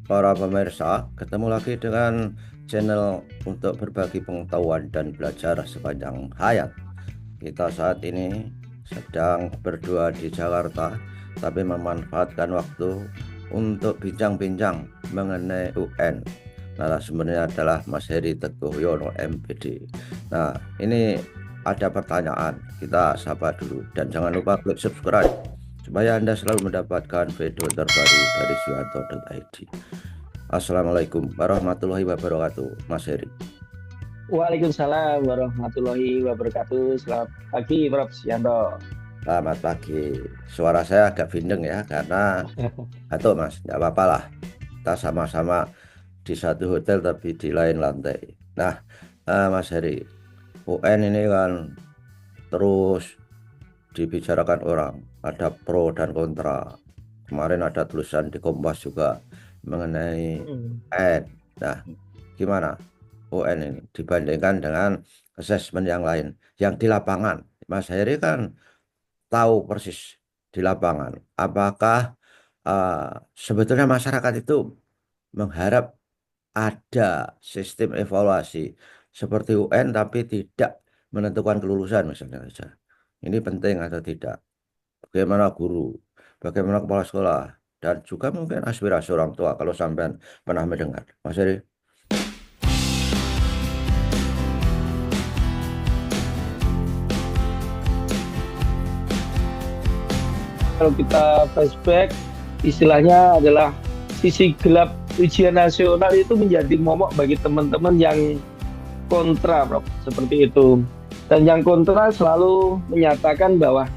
para pemirsa, ketemu lagi dengan channel untuk berbagi pengetahuan dan belajar sepanjang hayat. Kita saat ini sedang berdua di Jakarta, tapi memanfaatkan waktu untuk bincang-bincang mengenai UN. Narasumbernya adalah Mas Heri Teguh Yono MPD. Nah, ini ada pertanyaan, kita sapa dulu dan jangan lupa klik subscribe supaya Anda selalu mendapatkan video terbaru dari Suyanto.id. Assalamualaikum warahmatullahi wabarakatuh, Mas Heri. Waalaikumsalam warahmatullahi wabarakatuh. Selamat pagi, Prof. Sianto. Selamat pagi. Suara saya agak bindeng ya, karena atau Mas, nggak apa-apa lah. Kita sama-sama di satu hotel tapi di lain lantai. Nah, Mas Heri, UN ini kan terus dibicarakan orang. Ada pro dan kontra. Kemarin ada tulisan di Kompas juga mengenai Hmm. UN. Nah, gimana UN ini dibandingkan dengan asesmen yang lain yang di lapangan? Mas Heri kan tahu persis di lapangan. Apakah uh, sebetulnya masyarakat itu mengharap ada sistem evaluasi seperti UN tapi tidak menentukan kelulusan misalnya saja. Ini penting atau tidak? Bagaimana guru, bagaimana kepala sekolah, dan juga mungkin aspirasi orang tua kalau sampean pernah mendengar. Mas Heri? Kalau kita flashback, istilahnya adalah sisi gelap ujian nasional itu menjadi momok bagi teman-teman yang kontra, Prof. Seperti itu. Dan yang kontra selalu menyatakan bahwa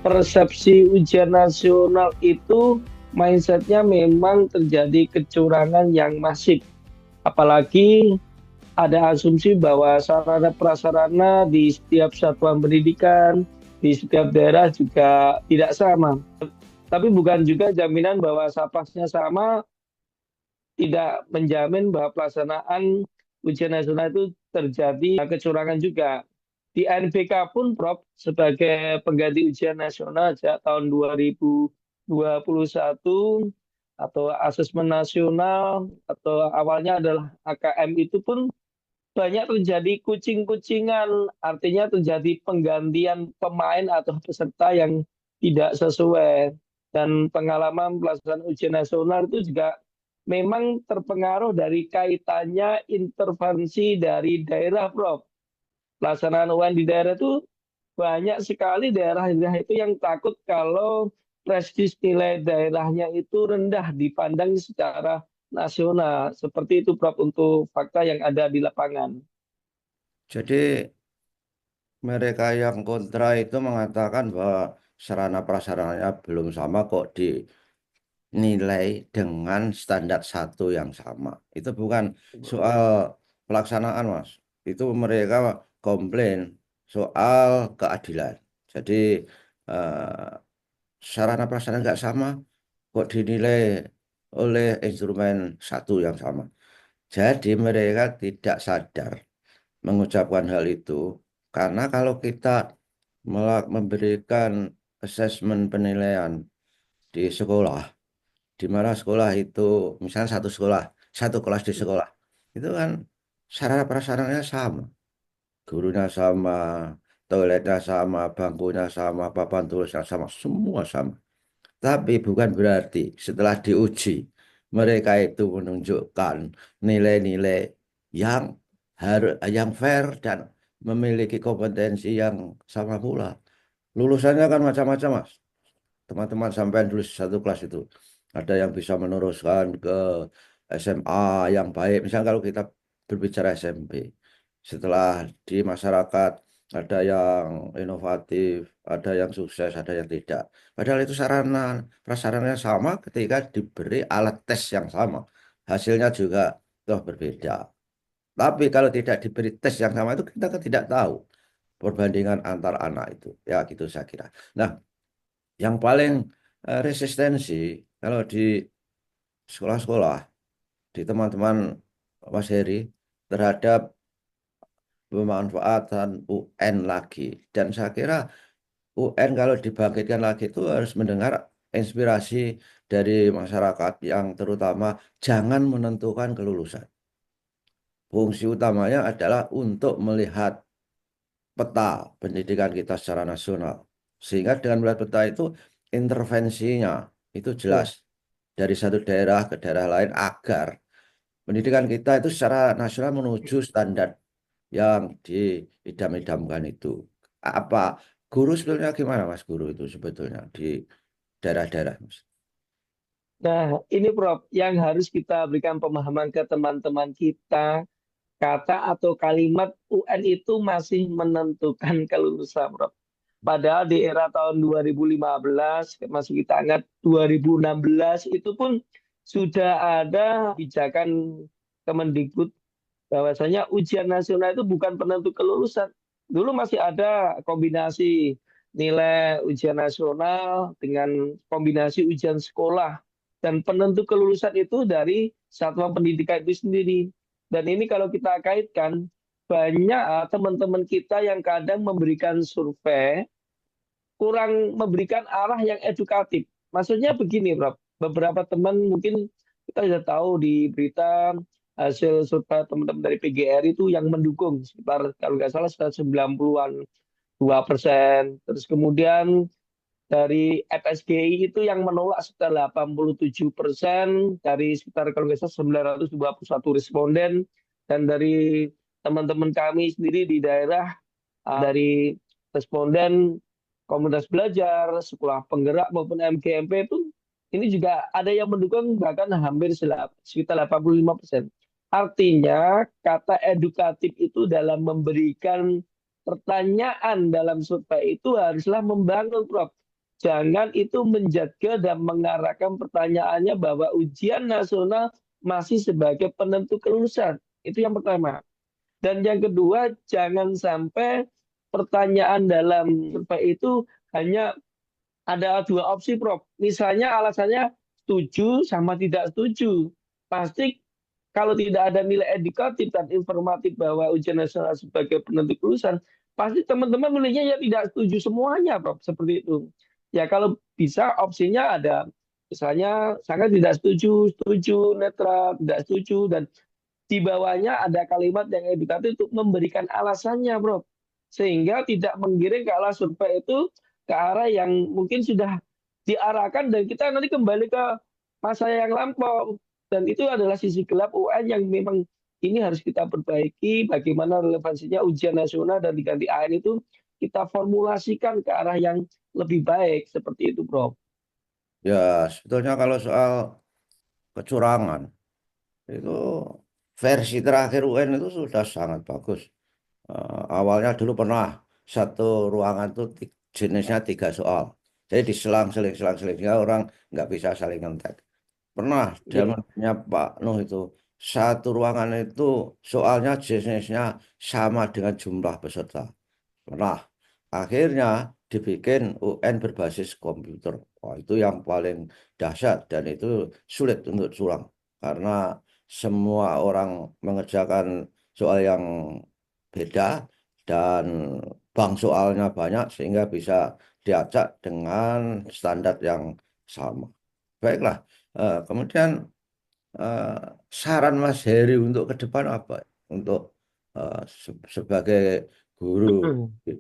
persepsi ujian nasional itu mindsetnya memang terjadi kecurangan yang masif. Apalagi ada asumsi bahwa sarana prasarana di setiap satuan pendidikan, di setiap daerah juga tidak sama. Tapi bukan juga jaminan bahwa sapasnya sama, tidak menjamin bahwa pelaksanaan ujian nasional itu terjadi kecurangan juga. Di NBK pun, Prof, sebagai pengganti ujian nasional sejak tahun 2021 atau asesmen nasional atau awalnya adalah AKM itu pun banyak terjadi kucing-kucingan, artinya terjadi penggantian pemain atau peserta yang tidak sesuai. Dan pengalaman pelaksanaan ujian nasional itu juga memang terpengaruh dari kaitannya intervensi dari daerah, Prof. Pelaksanaan UN di daerah itu banyak sekali daerah-daerah itu yang takut kalau prestis nilai daerahnya itu rendah dipandang secara nasional. Seperti itu, Prof, untuk fakta yang ada di lapangan. Jadi mereka yang kontra itu mengatakan bahwa sarana prasarananya belum sama kok dinilai dengan standar satu yang sama. Itu bukan soal pelaksanaan, Mas. Itu mereka komplain soal keadilan. Jadi eh, sarana prasarana nggak sama kok dinilai oleh instrumen satu yang sama. Jadi mereka tidak sadar mengucapkan hal itu karena kalau kita memberikan asesmen penilaian di sekolah, di mana sekolah itu misalnya satu sekolah, satu kelas di sekolah, itu kan sarana prasarananya sama, gurunya sama, toiletnya sama, bangkunya sama, papan tulisnya sama, semua sama. Tapi bukan berarti setelah diuji mereka itu menunjukkan nilai-nilai yang yang fair dan memiliki kompetensi yang sama pula. Lulusannya kan macam-macam, Mas. Teman-teman sampai dulu satu kelas itu ada yang bisa meneruskan ke SMA yang baik. Misalnya kalau kita berbicara SMP, setelah di masyarakat ada yang inovatif, ada yang sukses, ada yang tidak. Padahal itu sarana prasarananya sama ketika diberi alat tes yang sama. Hasilnya juga toh berbeda. Tapi kalau tidak diberi tes yang sama itu kita kan tidak tahu perbandingan antar anak itu. Ya gitu saya kira. Nah, yang paling resistensi kalau di sekolah-sekolah, di teman-teman Mas Heri terhadap pemanfaatan UN lagi. Dan saya kira UN kalau dibangkitkan lagi itu harus mendengar inspirasi dari masyarakat yang terutama jangan menentukan kelulusan. Fungsi utamanya adalah untuk melihat peta pendidikan kita secara nasional. Sehingga dengan melihat peta itu intervensinya itu jelas Betul. dari satu daerah ke daerah lain agar pendidikan kita itu secara nasional menuju standar yang diidam-idamkan itu. Apa guru sebetulnya gimana Mas guru itu sebetulnya di daerah-daerah Mas? Nah, ini Prof, yang harus kita berikan pemahaman ke teman-teman kita, kata atau kalimat UN itu masih menentukan kelulusan, Prof. Padahal di era tahun 2015, masih kita ingat 2016, itu pun sudah ada kebijakan Kemendikbud bahwasanya ujian nasional itu bukan penentu kelulusan. Dulu masih ada kombinasi nilai ujian nasional dengan kombinasi ujian sekolah. Dan penentu kelulusan itu dari satuan pendidikan itu sendiri. Dan ini kalau kita kaitkan, banyak teman-teman kita yang kadang memberikan survei, kurang memberikan arah yang edukatif. Maksudnya begini, Prof. Beberapa teman mungkin kita sudah tahu di berita hasil survei teman-teman dari PGR itu yang mendukung sekitar kalau nggak salah sekitar 90-an 2%. Terus kemudian dari FSGI itu yang menolak sekitar 87%, dari sekitar kalau nggak salah 921 responden, dan dari teman-teman kami sendiri di daerah, dari responden komunitas belajar, sekolah penggerak maupun MGMP pun ini juga ada yang mendukung bahkan hampir sekitar 85%. Artinya kata edukatif itu dalam memberikan pertanyaan dalam survei itu haruslah membangun, Prof. Jangan itu menjaga dan mengarahkan pertanyaannya bahwa ujian nasional masih sebagai penentu kelulusan. Itu yang pertama. Dan yang kedua, jangan sampai pertanyaan dalam survei itu hanya ada dua opsi, Prof. Misalnya alasannya setuju sama tidak setuju. Pasti kalau tidak ada nilai edukatif dan informatif bahwa ujian nasional sebagai penentu kelulusan, pasti teman-teman milihnya ya tidak setuju semuanya, Prof. Seperti itu. Ya kalau bisa opsinya ada, misalnya sangat tidak setuju, setuju, netral, tidak setuju, dan di bawahnya ada kalimat yang edukatif untuk memberikan alasannya, Bro. Sehingga tidak menggiring ke arah survei itu ke arah yang mungkin sudah diarahkan dan kita nanti kembali ke masa yang lampau. Dan itu adalah sisi gelap UN yang memang ini harus kita perbaiki bagaimana relevansinya ujian nasional dan diganti AN itu kita formulasikan ke arah yang lebih baik seperti itu, Bro. Ya sebetulnya kalau soal kecurangan itu versi terakhir UN itu sudah sangat bagus. Awalnya dulu pernah satu ruangan itu jenisnya 3 soal. Jadi diselang-seling, selang-seling sehingga orang nggak bisa saling kontak. Pernah Ya. zamannya Pak Nuh itu satu ruangan itu soalnya jenisnya sama dengan jumlah peserta. Nah, akhirnya dibikin UN berbasis komputer. Wah, itu yang paling dahsyat dan itu sulit untuk curang karena semua orang mengerjakan soal yang beda dan bank soalnya banyak sehingga bisa diacak dengan standar yang sama. Baiklah, kemudian eh, saran Mas Heri untuk ke depan apa? Untuk sebagai guru di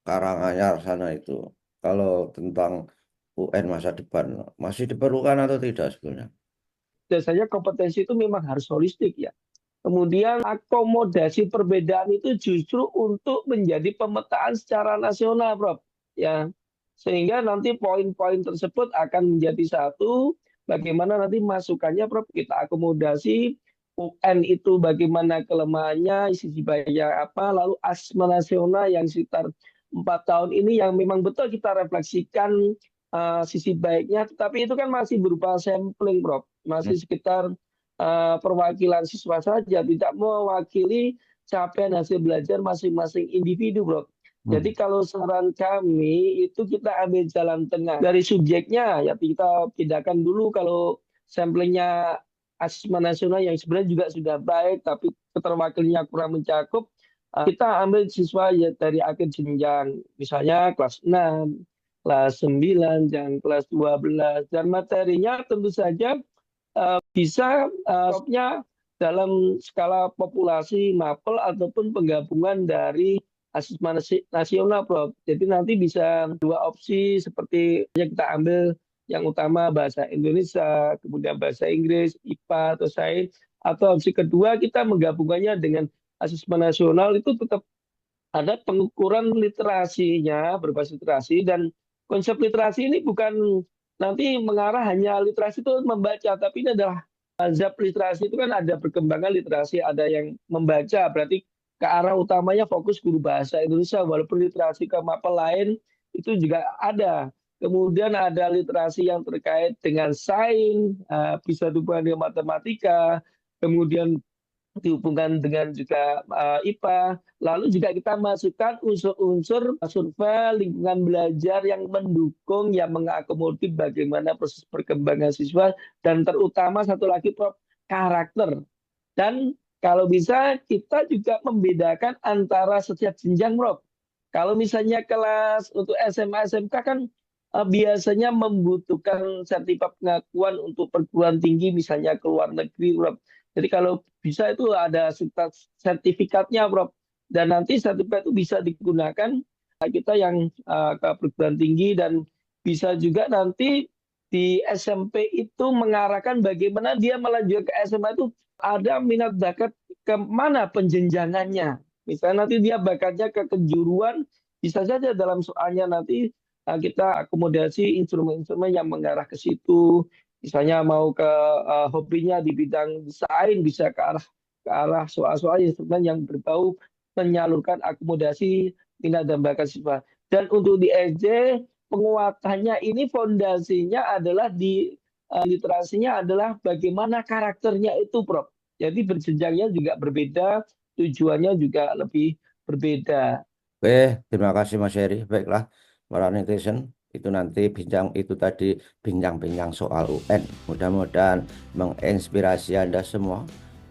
Karanganyar sana itu, kalau tentang UN masa depan masih diperlukan atau tidak sebenarnya? Biasanya kompetensi itu memang harus holistik ya. Kemudian akomodasi perbedaan itu justru untuk menjadi pemetaan secara nasional, Prof. Ya, sehingga nanti poin-poin tersebut akan menjadi satu. Bagaimana nanti masukannya, Prof. Kita akomodasi UN itu bagaimana kelemahannya, sisi baiknya apa, lalu asma nasional yang sekitar 4 tahun ini yang memang betul kita refleksikan sisi baiknya, tetapi itu kan masih berupa sampling, Prof. Hmm. Masih sekitar perwakilan siswa saja, tidak mewakili capaian hasil belajar masing-masing individu, Bro. Hmm. Jadi kalau saran kami itu kita ambil jalan tengah dari subjeknya, ya kita pindahkan dulu kalau samplingnya asesmen nasional yang sebenarnya juga sudah baik, tapi keterwakilannya kurang mencakup, kita ambil siswa ya dari akhir jenjang, misalnya kelas 6, kelas 9, jangan kelas 12. Dan materinya tentu saja bisa jawabnya dalam skala populasi MAPEL ataupun penggabungan dari asesmen nasional, Prof. Jadi nanti bisa dua opsi seperti yang kita ambil yang utama bahasa Indonesia, kemudian bahasa Inggris, IPA atau sains, atau opsi kedua kita menggabungkannya dengan asesmen nasional itu tetap ada pengukuran literasinya berbasis literasi dan konsep literasi ini bukan nanti mengarah hanya literasi itu membaca tapi ini adalah zat literasi itu kan ada perkembangan literasi ada yang membaca berarti ke arah utamanya fokus guru bahasa Indonesia walaupun literasi ke mapel lain itu juga ada kemudian ada literasi yang terkait dengan sains bisa dihubungkan dengan matematika kemudian dihubungkan dengan juga IPA. Lalu juga kita masukkan unsur-unsur survei lingkungan belajar yang mendukung, yang mengakomodir bagaimana proses perkembangan siswa, dan terutama satu lagi Prof, karakter. Dan kalau bisa kita juga membedakan antara setiap jenjang Prof. Kalau misalnya kelas untuk SMA SMK kan biasanya membutuhkan sertifikat pengakuan untuk perguruan tinggi misalnya ke luar negeri Prof. Jadi kalau bisa itu ada sertifikatnya Prof. Dan nanti sertifikat itu bisa digunakan kita yang ke perguruan tinggi dan bisa juga nanti di SMP itu mengarahkan bagaimana dia melanjutkan ke SMA itu ada minat bakat ke mana penjenjangannya. Misalnya nanti dia bakatnya ke kejuruan, bisa saja dalam soalnya nanti kita akomodasi instrumen-instrumen yang mengarah ke situ. Misalnya mau ke hobinya di bidang desain, bisa ke arah soal-soal instrumen yang berbau menyalurkan akomodasi minat dan bakat siswa. Dan untuk di SD penguatannya ini fondasinya adalah di literasinya adalah bagaimana karakternya itu, Prof. Jadi berjenjangnya juga berbeda, tujuannya juga lebih berbeda. Oke, terima kasih Mas Heri. Baiklah, para netizen, itu nanti bincang itu tadi bincang-bincang soal UN. Mudah-mudahan menginspirasi Anda semua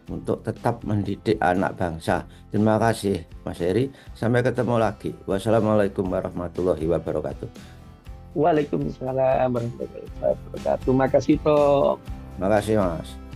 untuk tetap mendidik anak bangsa. Terima kasih Mas Heri. Sampai ketemu lagi. Wassalamualaikum warahmatullahi wabarakatuh. Waalaikumsalam warahmatullahi wabarakatuh. Terima kasih, Prof. Terima kasih Mas.